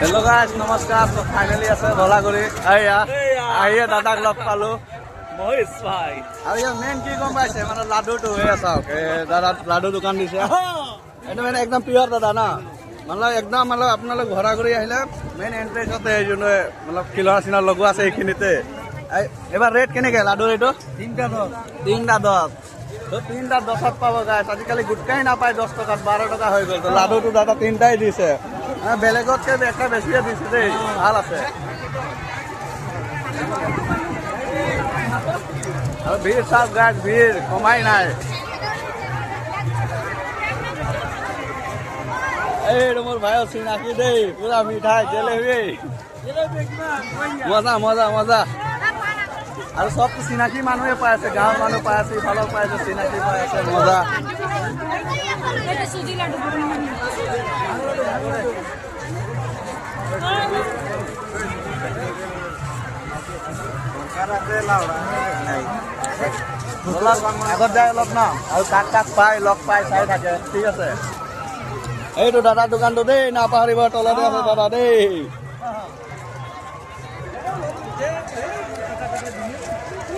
Hello' guys নমস্কাৰ। Finally আছে ধলাগুৰি আহিয়ে দাদাক লগ পালো মহেশ ভাই আৰু ইয়াৰ মেইন কি গম পাইছে মানে লাডুটো হৈ চাওক দাদা লাডু দোকান দিছে এইটো মানে একদম পিয়ৰ দাদা না মানে একদম মানে আপোনালোক ঘূৰি আহিলে মেইন এণ্ট্ৰেঞ্চতে যোনে মানে কিলাৰ চিলাৰ লগোৱা আছে এইখিনিতে এইবাৰ ৰেট কেনেকৈ লাডুৰ এইটো 3টা 10 3টা 10 3টা 10ত পাব গাইজ আজিকালি গুটকাই নাপায় 10 টকাত 12 টকা হৈ গ'ল তো লাডুটো দাদা 3টাই দিছে বেলেগতকৈ একটা বেছিয়ে দিছে দেই ভাল আছে আৰু ভিৰ চাওক গাইজ ভিৰ কমাই নাই এইটো মোৰ ভাইৰ চিনাকি দেই পুৰা মিঠাই জেলেবি মজা মজা মজা আৰু চব চিনাকি মানুহে পাই আছে গাঁৱৰ মানুহ পাই আছে ইফালৰ পাই আছে চিনাকি পাই আছে মজা আগত যায় অলপ ন আৰু কাক কাক পাই লগ পাই চাই থাকে ঠিক আছে এইটো দাদা দোকানটো দেই নাপাহৰিব তলতে আছে দাদা দেই